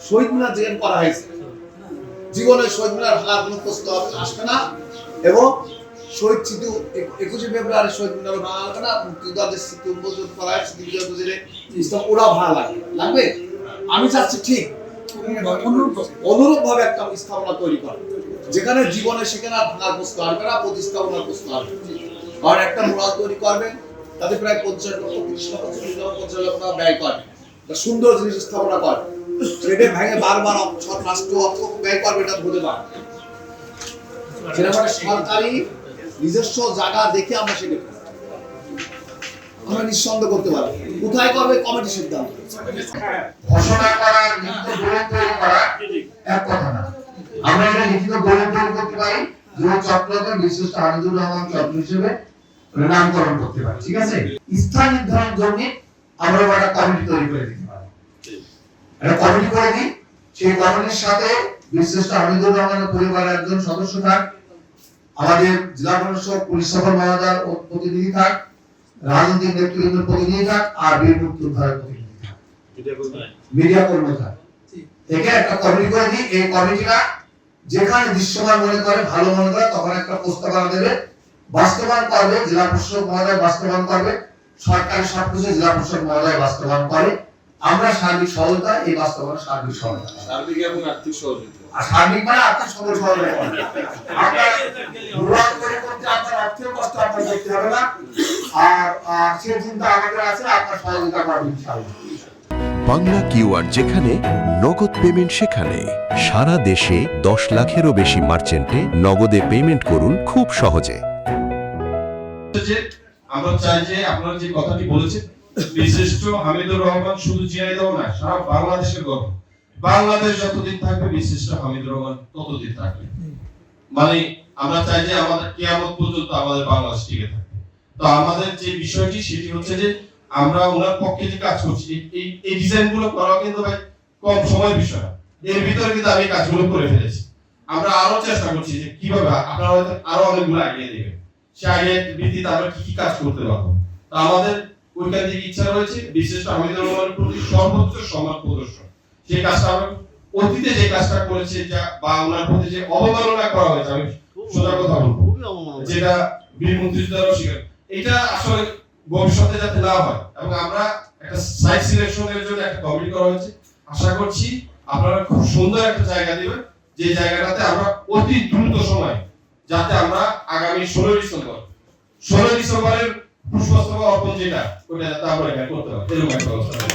শহীদ মিনার যেখানে করা হয়েছে, জীবনে শহীদ মিনার ভাঙার কোনো প্রস্তাব আসবে না। এবং শহীদ স্মৃতি 21শে ফেব্রুয়ারি শহীদ মিনার ভাঙা হবে না। মুক্তিযোদ্ধাদের স্মৃতি উন্মোচন করা হয়, স্মৃতি বিজয় ইসলাম ওরা ভাঙা লাগবে। আমি চাচ্ছি ঠিক অনুরূপ ভাবে একটা স্থাপনা তৈরি করা, যেখানে জীবনে সেখানে আর ভাঙার প্রশ্ন আসবে না, প্রতিস্থাপনার প্রশ্ন আসবে। আর একটা মুরাল তৈরি করবে, তাতে প্রায় 50 লক্ষ 30 লক্ষ 40 লক্ষ 50 লক্ষ টাকা ব্যয় করবে, সুন্দর জিনিস স্থাপনা করবে। সেটা ভেঙে বারবার রাষ্ট্র অর্থ ব্যয় করবে, এটা বুঝতে পারবে। সেটা মানে সরকারি নিজস্ব জায়গা দেখে আমরা সেটা আমরা নিঃসন্দেহ করতে পারবো। কোথায় করবে কমিটি সিদ্ধান্ত। ঘোষণা করা, লিখিত দলিল তৈরি করা এক কথা না। আমরা এটা লিখিত দলিল তৈরি করতে পারি, যুব চক্রকে বিশিষ্ট হামিদুর রহমান চক্র হিসেবে নামকরণ করতে পারি। ঠিক আছে, স্থান নির্ধারণের জন্য আমরা একটা কমিটি তৈরি করে দিতে পারি। একটা কমিটি করে দিই, সেই কমিটির সাথে বিশিষ্ট হামিদুর রহমানের পরিবারের একজন সদস্য থাক, আমাদের জেলা প্রশাসক পুলিশ সুপার মহোদয়ের প্রতিনিধি থাক, রাজনৈতিক নেতৃবৃন্দের প্রতিনিধি থাক, আর বীর মুক্তিযোদ্ধাদের প্রতিনিধি থাক, মিডিয়া কর্মী থাক। একে একটা কমিটি করে দিই। এই কমিটিটা যেখানে দৃশ্যমান মনে করে, ভালো মনে করে, তখন একটা প্রস্তাবনা দেবে, বাস্তবায়ন করবে জেলা প্রশাসক মহোদয়, বাস্তবায়ন করবে সরকারি সবকিছু জেলা প্রশাসক মহোদয় বাস্তবায়ন করে। আমরা সার্বিক সহায়তা, এই বাস্তবায়ন সার্বিক সহায়তা, সার্বিক এবং আর্থিক সহযোগিতা। আর সার্বিক মানে আর্থিক সহায়তা। আপনার মুরাদ তৈরি করতে আপনার অর্থের কষ্ট আপনার দেখতে হবে না, আর সে চিন্তা আমাদের আছে, আপনার সহযোগিতা করবে ইনশাআল্লাহ। বাংলা কিউআর, যেখানে নগদ পেমেন্ট সেখানে। সারা দেশে 10 লাখেরও বেশি মার্চেন্টে নগদে পেমেন্ট করুন খুব সহজে। আমরা চাই যে আপনারা যে কথাটি বলেছেন, বিশিষ্ট হামিদুর রহমান শুধু ঝিনাইদহ না, সারা বাংলাদেশের গর্ব। বাংলাদেশ যতদিন থাকবে বিশিষ্ট হামিদুর রহমান ততদিন থাকবে। মানে আমরা চাই যে আমাদের কিয়ামত পর্যন্ত আমাদের বাংলাদেশ টিকে থাকবে। তো আমাদের যে বিষয়টি সেটি হচ্ছে যে আমরা ওনার পক্ষে যে কাজ করছি, এই ডিজাইনগুলো করা কিন্তু ভাই কম সময়ের বিষয়। এর ভিতরে কিন্তু আমি কাজগুলো করে ফেলেছি। আমরা আরো চেষ্টা করছি যে কিভাবে আপনারা হয়তো আরো অনেকগুলো আইডিয়া দিবেন, সেই আইডিয়ার ভিত্তিতে আমরা কি কি কাজ করতে পারবো। তো আমাদের ওইখান থেকে ইচ্ছা রয়েছে বিশিষ্ট হামিদুর রহমানের প্রতি সর্বোচ্চ সম্মান প্রদর্শন। সেই কাজটা আমরা অতীতে যে কাজটা করেছে, যা বা ওনার প্রতি যে অবমাননা করা হয়েছে, আমি সোজা কথা বলবো, যেটা বীর মুক্তিযোদ্ধারাও স্বীকার, এটা আসলে ভবিষ্যতে যাতে না হয়। এবং আমরা একটা সাইট সিলেকশনের জন্য একটা কমিটি করা হয়েছে। আশা করছি আপনারা খুব সুন্দর একটা জায়গা দিবেন, যে জায়গাটাতে আমরা অতি দ্রুত সময় যাতে আমরা আগামী 16 ডিসেম্বরের পুষ্পস্তবক অর্পণ যেটা, ওটা যাতে আমরা করতে পারি, এরকম একটা ব্যবস্থা।